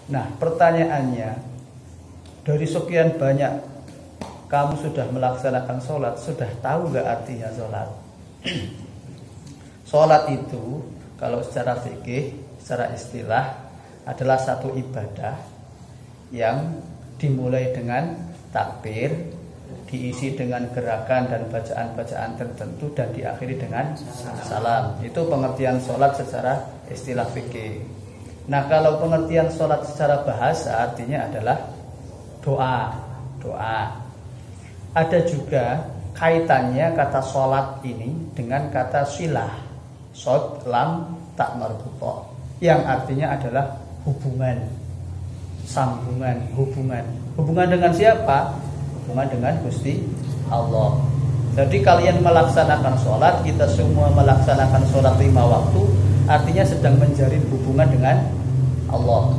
Nah, pertanyaannya, dari sekian banyak kamu sudah melaksanakan sholat, sudah tahu nggak artinya sholat? Sholat itu kalau secara fikih, secara istilah adalah satu ibadah yang dimulai dengan takbir, diisi dengan gerakan dan bacaan-bacaan tertentu, dan diakhiri dengan salam. Itu pengertian sholat secara istilah fikih. Nah, kalau pengertian sholat secara bahasa artinya adalah doa. Ada juga kaitannya kata sholat ini dengan kata silah, shod lam tak marbutoh, yang artinya adalah hubungan, sambungan, hubungan dengan siapa? Hubungan dengan Gusti Allah. Jadi kalian melaksanakan sholat, kita semua melaksanakan sholat 5 waktu, artinya sedang menjalin hubungan dengan Allah.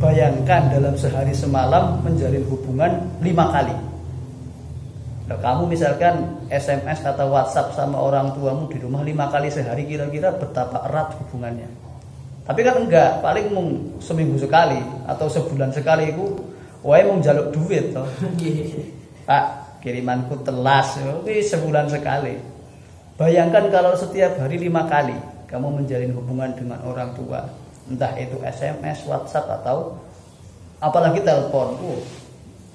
Bayangkan dalam sehari semalam menjalin hubungan 5 kali. Nah, kamu misalkan SMS atau WhatsApp sama orang tuamu di rumah 5 kali sehari, kira-kira betapa erat hubungannya. Tapi kan enggak, paling mau seminggu sekali atau sebulan sekali itu wae mau njaluk duit toh. Pak, kirimanku telas, sebulan sekali. Bayangkan kalau setiap hari 5 kali kamu menjalin hubungan dengan orang tua, entah itu SMS, WhatsApp, atau apalagi telepon.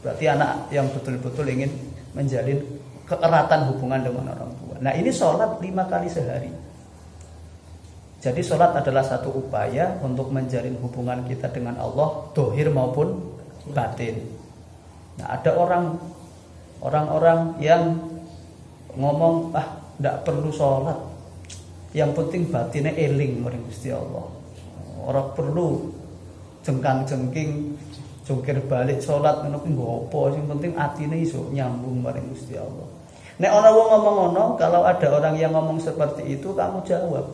Berarti anak yang betul-betul ingin menjalin keeratan hubungan dengan orang tua. Nah, ini sholat 5 kali sehari. Jadi sholat adalah satu upaya untuk menjalin hubungan kita dengan Allah, dohir maupun batin. Nah, ada orang-orang yang ngomong, tidak perlu sholat, yang penting batinnya eling maring Gusti Allah. Orang perlu jengkang-jengking, jungkir balik sholat ngono kuwi ngopo, sing penting atine iso nyambung maring Gusti Allah. Nek ana wong ngomong ngono, kalau ada orang yang ngomong seperti itu, kamu jawab,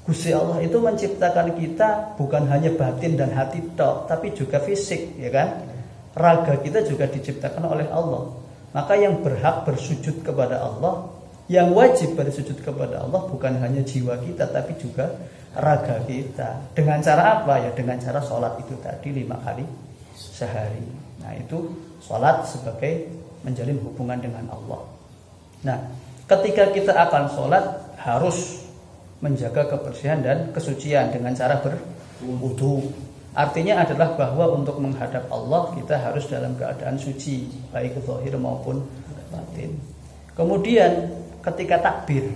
Gusti Allah itu menciptakan kita bukan hanya batin dan hati tok, tapi juga fisik, ya kan? Raga kita juga diciptakan oleh Allah. Maka yang berhak bersujud kepada Allah, yang wajib bersujud kepada Allah bukan hanya jiwa kita, tapi juga raga kita. Dengan cara apa? Ya dengan cara sholat itu tadi 5 kali sehari. Nah, itu sholat sebagai menjalin hubungan dengan Allah. Nah, ketika kita akan sholat harus menjaga kebersihan dan kesucian dengan cara berwudu. Artinya adalah bahwa untuk menghadap Allah kita harus dalam keadaan suci, baik zahir maupun batin. Kemudian ketika takbir,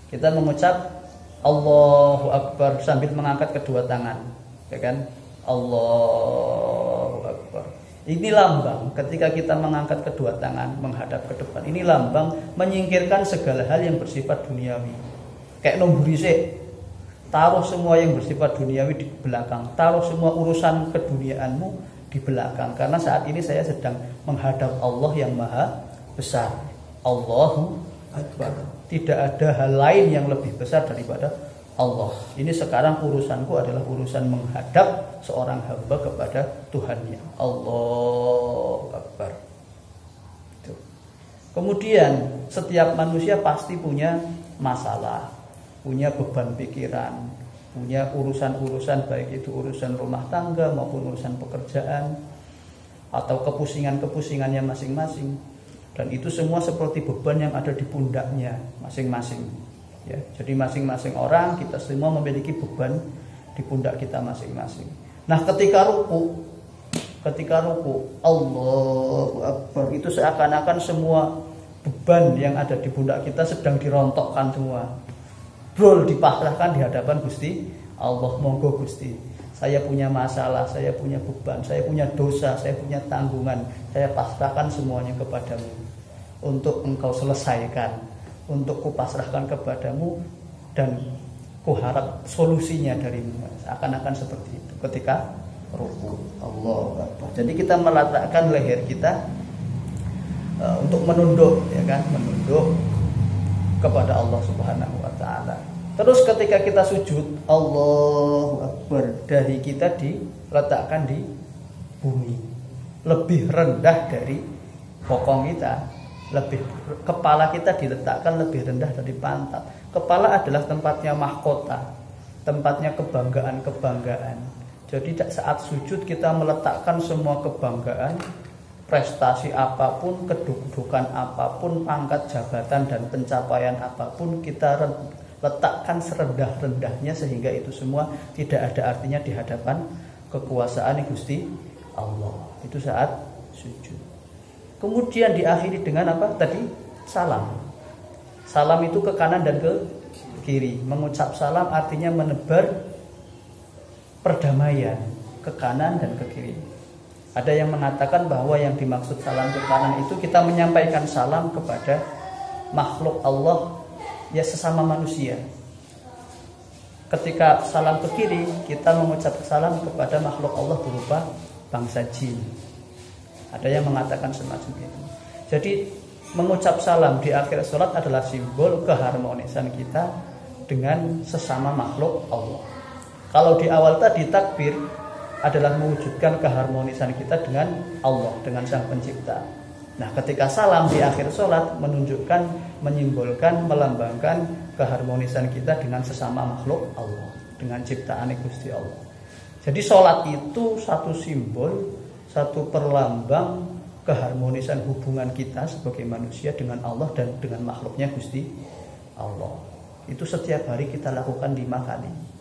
kita mengucap Allahu Akbar sambil mengangkat kedua tangan, ya kan? Allahu Akbar. Ini lambang ketika kita mengangkat kedua tangan menghadap ke depan. Ini lambang menyingkirkan segala hal yang bersifat duniawi. Kayak nomburi sik, taruh semua yang bersifat duniawi di belakang, taruh semua urusan keduniaanmu di belakang. Karena saat ini saya sedang menghadap Allah yang maha besar. Allahu Akbar. Tidak ada hal lain yang lebih besar daripada Allah. Ini sekarang urusanku adalah urusan menghadap seorang hamba kepada Tuhannya. Allahu Akbar. Itu. Kemudian setiap manusia pasti punya masalah, punya beban pikiran, punya urusan-urusan, baik itu urusan rumah tangga maupun urusan pekerjaan atau kepusingan-kepusingannya masing-masing. Dan itu semua seperti beban yang ada di pundaknya masing-masing. Ya, jadi masing-masing orang, kita semua memiliki beban di pundak kita masing-masing. Nah, ketika ruku Allahu Akbar, itu seakan-akan semua beban yang ada di pundak kita sedang dirontokkan semua. Brol dipasrahkan di hadapan Gusti Allah. Monggo Gusti, saya punya masalah, saya punya beban, saya punya dosa, saya punya tanggungan, saya pasrahkan semuanya kepadamu untuk engkau selesaikan, untuk kupasrahkan kepadamu, dan kuharap solusinya darimu. Akan-akan seperti itu ketika ruku. Allahu Akbar. Jadi kita meletakkan leher kita untuk menunduk, ya kan, menunduk kepada Allah Subhanahu wa taala. Terus ketika kita sujud, Allahu Akbar, dahi kita diletakkan di bumi, lebih rendah dari bokong kita. Kepala kita diletakkan lebih rendah dari pantat. Kepala adalah tempatnya mahkota, tempatnya kebanggaan-kebanggaan, Jadi saat sujud kita meletakkan semua kebanggaan, prestasi apapun, kedudukan apapun, pangkat jabatan dan pencapaian apapun, kita letakkan serendah-rendahnya sehingga itu semua tidak ada artinya di hadapan kekuasaan Gusti Allah. Itu saat sujud. Kemudian diakhiri dengan apa? Tadi salam. Salam itu ke kanan dan ke kiri. Mengucap salam artinya menebar perdamaian ke kanan dan ke kiri. Ada yang mengatakan bahwa yang dimaksud salam ke kanan itu kita menyampaikan salam kepada makhluk Allah, ya sesama manusia. Ketika salam ke kiri, kita mengucap salam kepada makhluk Allah berupa bangsa jin. Ada yang mengatakan semacam itu. Jadi mengucap salam di akhir sholat adalah simbol keharmonisan kita dengan sesama makhluk Allah. Kalau di awal tadi takbir adalah mewujudkan keharmonisan kita dengan Allah, dengan Sang Pencipta. Nah, ketika salam di akhir sholat menunjukkan, menyimbolkan, melambangkan keharmonisan kita dengan sesama makhluk Allah, dengan ciptaan Gusti Allah. Jadi sholat itu satu simbol, satu perlambang keharmonisan hubungan kita sebagai manusia dengan Allah dan dengan makhluknya Gusti Allah. Itu setiap hari kita lakukan 5 kali.